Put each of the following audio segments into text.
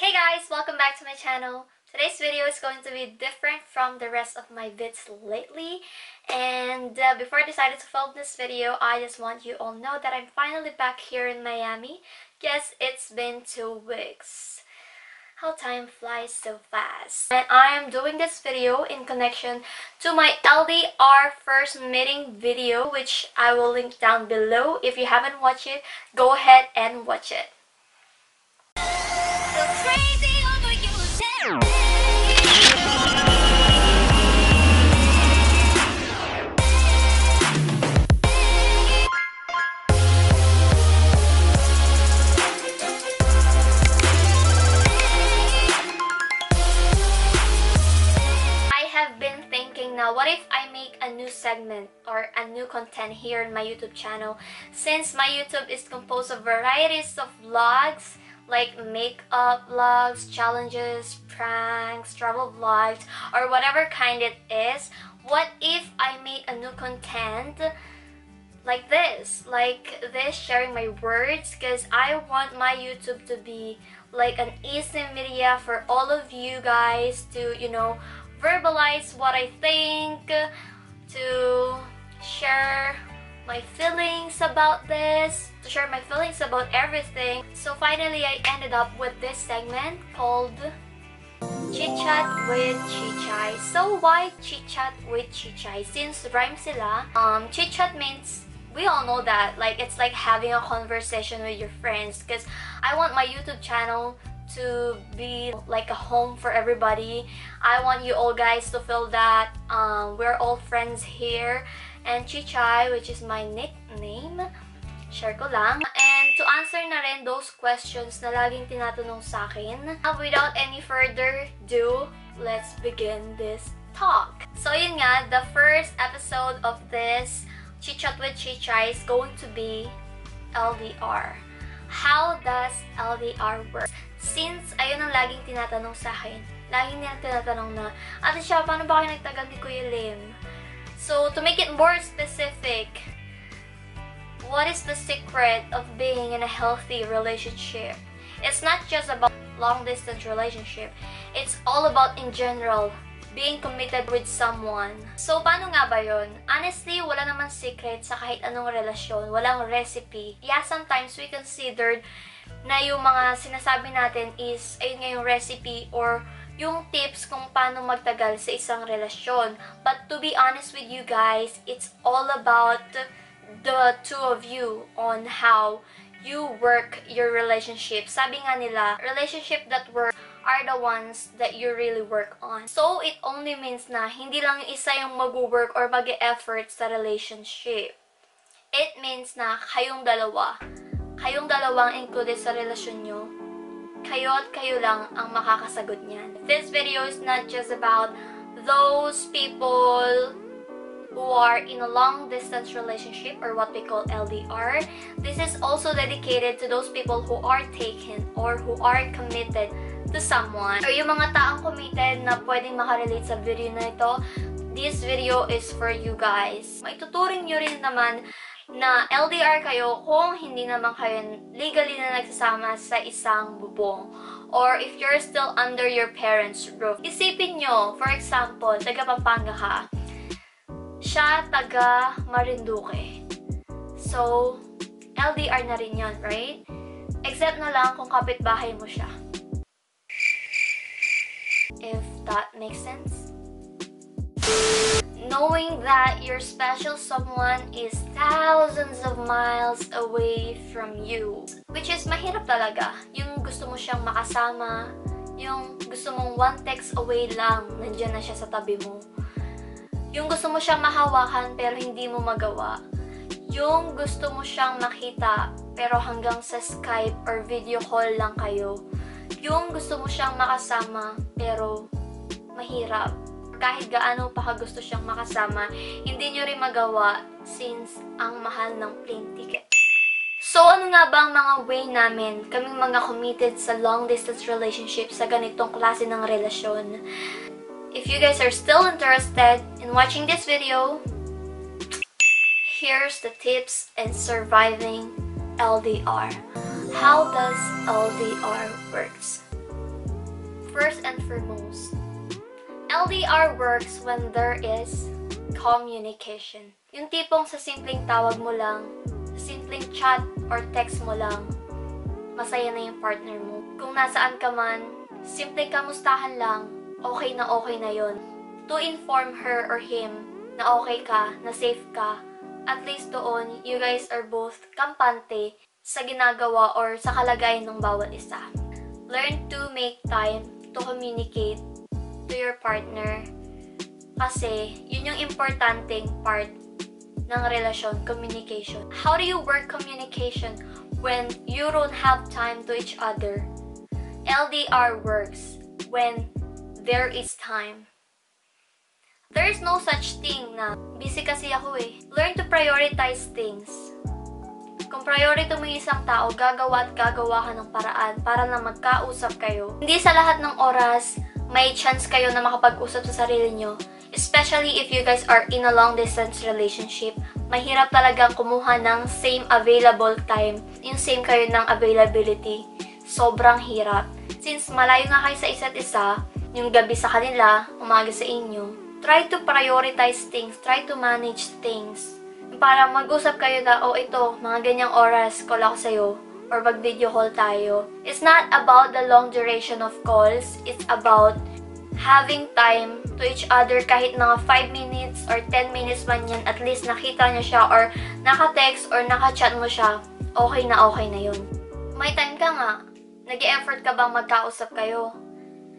Hey guys! Welcome back to my channel. Today's video is going to be different from the rest of my vids lately. And before I decided to film this video, I just want you all know that I'm finally back here in Miami. Yes, it's been 2 weeks. How time flies so fast. And I am doing this video in connection to my LDR First Meeting video, which I will link down below. If you haven't watched it, go ahead and watch it. So crazy over you. I have been thinking now, what if I make a new segment or a new content here in my YouTube channel? Since my YouTube is composed of varieties of vlogs, like makeup vlogs, challenges, pranks, travel vlogs, or whatever kind it is. What if I make a new content like this, sharing my words? Because I want my YouTube to be like an easy media for all of you guys to, verbalize what I think, to share my feelings about this, to share my feelings about everything. So finally, I ended up with this segment called Chit Chat with Chichay. So why Chit Chat with Chichay? Since rhyme sila, Chit Chat means, we all know that, it's like having a conversation with your friends. Because I want my YouTube channel to be like a home for everybody. I want you all guys to feel that we're all friends here. And Chichay, which is my nickname, share ko lang. And to answer na rin those questions na laging tinatanong sa akin, without any further ado, let's begin this talk. So yun nga, the first episode of this Chit Chat with Chichay is going to be LDR. How does LDR work? Since ayun ang laging tinatanong sa akin, laging nilang tinatanong na, Ate Sha, paano ba kayo nagtagal ni Kuya Lim? So, to make it more specific, what is the secret of being in a healthy relationship? It's not just about long-distance relationship. It's all about, in general, being committed with someone. So, paano nga ba yun? Honestly, wala naman secret sa kahit anong relasyon. Walang recipe. Yeah, sometimes we considered na yung mga sinasabi natin is, ayun nga yung recipe or yung tips kung paano magtagal sa isang relasyon. But to be honest with you guys, it's all about the two of you on how you work your relationship. Sabi nga nila, relationship that work are the ones that you really work on. So, it only means na hindi lang yung isa yung mag-work or mag-effort sa relationship. It means na kayong dalawang included sa relasyon nyo, kayo at kayo lang ang makakasagot niyan. This video is not just about those people who are in a long-distance relationship or what we call LDR. This is also dedicated to those people who are taken or who are committed to someone. Or yung mga taong committed na pwedeng makarelate sa video na ito, this video is for you guys. Maituturing nyo rin naman na LDR kayo kung hindi naman kayo legally na nagsasama sa isang bubong. Or if you're still under your parents' roof. Isipin nyo, for example, taga Pampanga ka. Siya taga Marinduque. So, LDR na rin yun, right? Except na lang kung kapitbahay mo siya. If that makes sense. Knowing that your special someone is thousands of miles away from you. Which is mahirap talaga. Yung gusto mo siyang makasama, yung gusto mong one text away lang, nandiyan na siya sa tabi mo. Yung gusto mo siyang mahawakan pero hindi mo magawa. Yung gusto mo siyang makita pero hanggang sa Skype or video call lang kayo. Yung gusto mo siyang makasama pero mahirap. Kahit gaano pa ka gusto siyang makasama, hindi nyo rin magawa since ang mahal ng plane ticket. So, ano nga ba ang mga way namin, kaming mga committed sa long-distance relationship sa ganitong klase ng relasyon? If you guys are still interested in watching this video, here's the tips in surviving LDR. How does LDR works? matter most. LDR works when there is communication. Yung tipong sa simpleng tawag mo lang, sa simpleng chat or text mo lang, masaya na yung partner mo. Kung nasaan ka man, simpleng kamustahan lang, okay na yon. To inform her or him na okay ka, na safe ka, at least doon, you guys are both kampante sa ginagawa or sa kalagayan ng bawat isa. Learn to make time to communicate to your partner kasi yun yung importanteng part ng relasyon, communication. How do you work communication when you don't have time to each other? LDR works when there is time. There is no such thing na busy kasi ako eh. Learn to prioritize things. Kung priority mo yung isang tao, gagawa at gagawa ka ng paraan para na magkausap kayo. Hindi sa lahat ng oras, may chance kayo na makapag-usap sa sarili nyo. Especially if you guys are in a long distance relationship. Mahirap talagang kumuha ng same available time. Yung same kayo ng availability. Sobrang hirap. Since malayo nga kayo sa isa't isa, yung gabi sa kanila, umaga sa inyo, try to prioritize things. Try to manage things. Para mag-usap kayo na, oh ito, mga ganyang oras, call ako sa'yo. Or mag-video call tayo. It's not about the long duration of calls. It's about having time to each other kahit mga 5 minutes or 10 minutes man yan. At least nakita niyo siya or naka-text or naka-chat mo siya. Okay na yun. May time ka nga. Nag-e-effort ka bang magkausap kayo?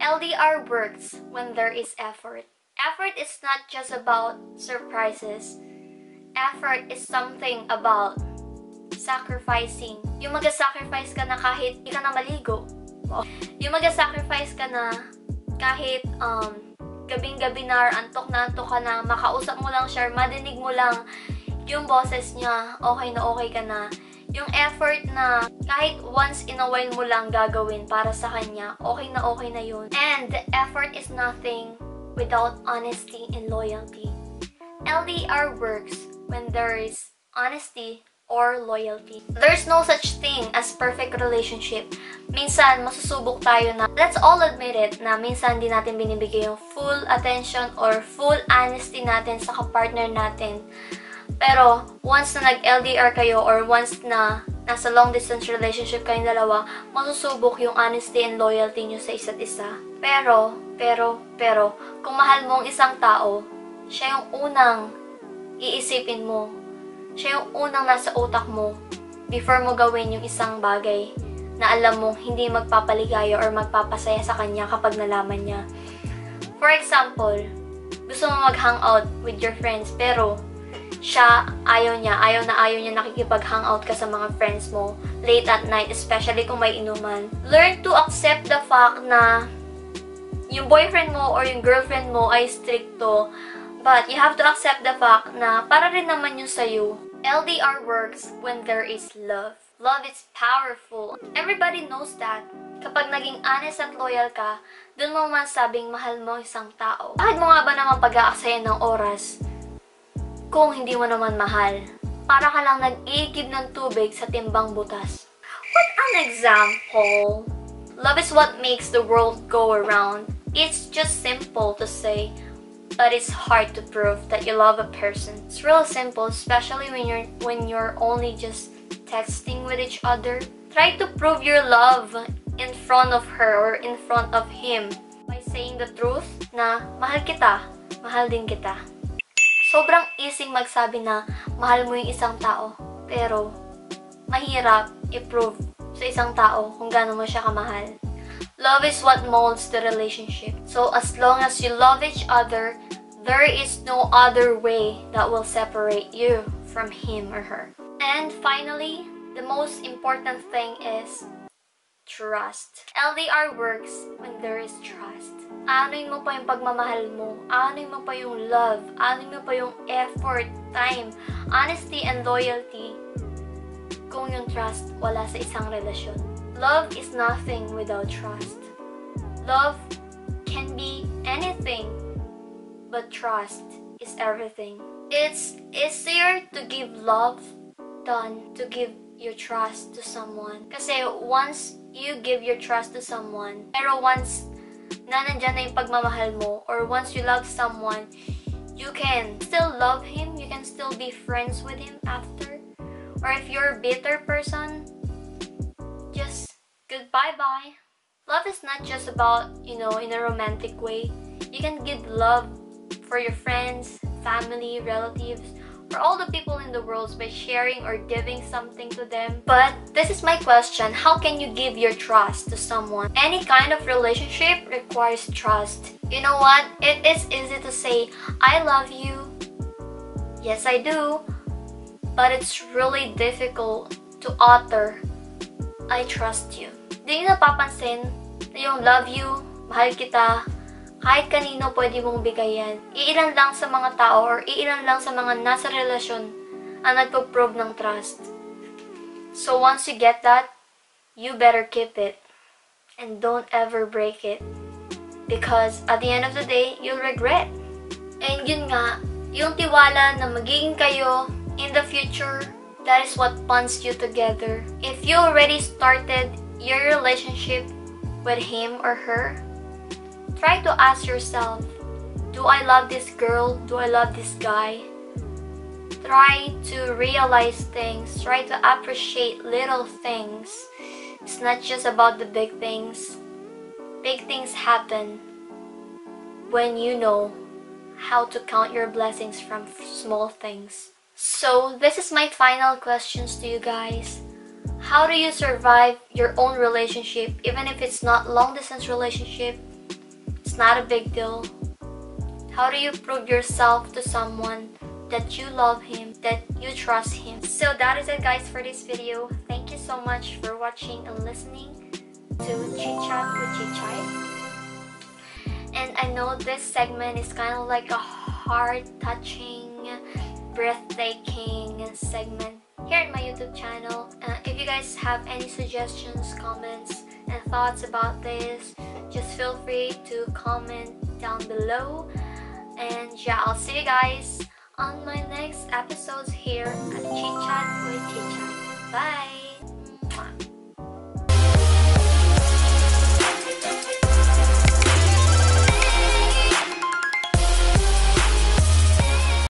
LDR works when there is effort. Effort is not just about surprises. Effort is something about sacrificing. Yung mag-sacrifice ka na kahit di ka na maligo. Yung mag-sacrifice ka na kahit gabing-gabi na or antok ka na, makausap mo lang siya, madinig mo lang yung boses niya, okay ka na. Yung effort na kahit once in a while mo lang gagawin para sa kanya, okay na yun. And effort is nothing without honesty and loyalty. LDR works when there is honesty or loyalty. There's no such thing as perfect relationship. Minsan, masusubok tayo na, let's all admit it, na minsan di natin binibigay yung full attention or full honesty natin sa kapartner natin. Pero, once na nag-LDR kayo or once na nasa long distance relationship kayong dalawa, masusubok yung honesty and loyalty nyo sa isa't isa. Pero, kung mahal mo ang isang tao, siya yung unang iisipin mo. Siya yung unang nasa utak mo before mo gawin yung isang bagay na alam mong hindi magpapaligaya or magpapasaya sa kanya kapag nalaman niya. For example, gusto mo mag-hangout with your friends pero siya, ayaw niya nakikipag-hangout ka sa mga friends mo late at night, especially kung may inuman. Learn to accept the fact na yung boyfriend mo or yung girlfriend mo ay stricto. But you have to accept the fact na para rin naman yun sa'yo. LDR works when there is love. Love is powerful. Everybody knows that. Kapag naging honest at loyal ka, dun mo masabing mahal mo isang tao. Bakit mo nga ba naman pag-aaksayan ng oras kung hindi mo naman mahal? Para ka lang nag-iigib ng tubig sa timbang butas. What an example! Love is what makes the world go around. It's just simple to say, but it's hard to prove that you love a person. It's real simple, especially when you're only just texting with each other. Try to prove your love in front of her or in front of him by saying the truth na mahal kita, mahal din kita. Sobrang easy magsabi na mahal mo yung isang tao, pero mahirap i-prove sa isang tao kung gaano mo siya kamahal. Love is what molds the relationship. So as long as you love each other, there is no other way that will separate you from him or her. And finally, the most important thing is trust. LDR works when there is trust. Aanuin mo pa yung pagmamahal mo. Aanuin mo pa yung love. Aanuin mo pa yung effort, time, honesty, and loyalty kung yung trust wala sa isang relasyon. Love is nothing without trust. Love can be anything, but trust is everything. It's easier to give love than to give your trust to someone. Kasi once you give your trust to someone, pero once na nandyan na yung pagmamahal mo, or once you love someone, you can still love him, you can still be friends with him after. Or if you're a bitter person, just goodbye-bye. Love is not just about, in a romantic way. You can give love for your friends, family, relatives, or all the people in the world by sharing or giving something to them. But this is my question: how can you give your trust to someone? Any kind of relationship requires trust. You know what? It is easy to say, I love you. Yes, I do. But it's really difficult to utter, I trust you. Di nyo napapansin na yung love you, mahal kita, kahit kanino pwede mong bigayan. Iilan lang sa mga tao or iilan lang sa mga nasa relasyon ang nagpo-prove ng trust. So once you get that, you better keep it. And don't ever break it. Because at the end of the day, you'll regret. And yun nga, yung tiwala na magiging kayo in the future, that is what bonds you together. If you already started your relationship with him or her, try to ask yourself, do I love this girl? Do I love this guy? Try to realize things. Try to appreciate little things. It's not just about the big things. Big things happen when you know how to count your blessings from small things. So this is my final questions to you guys. How do you survive your own relationship even if it's not long distance relationship? It's not a big deal. How do you prove yourself to someone that you love him, that you trust him? So that is it guys for this video. Thank you so much for watching and listening to Chit Chat with Chichay. And I know this segment is kind of like a heart-touching, breathtaking segment here in my YouTube channel. If you guys have any suggestions, comments, and thoughts about this, just feel free to comment down below. And yeah, I'll see you guys on my next episodes here at Chit Chat with Chichay. Bye!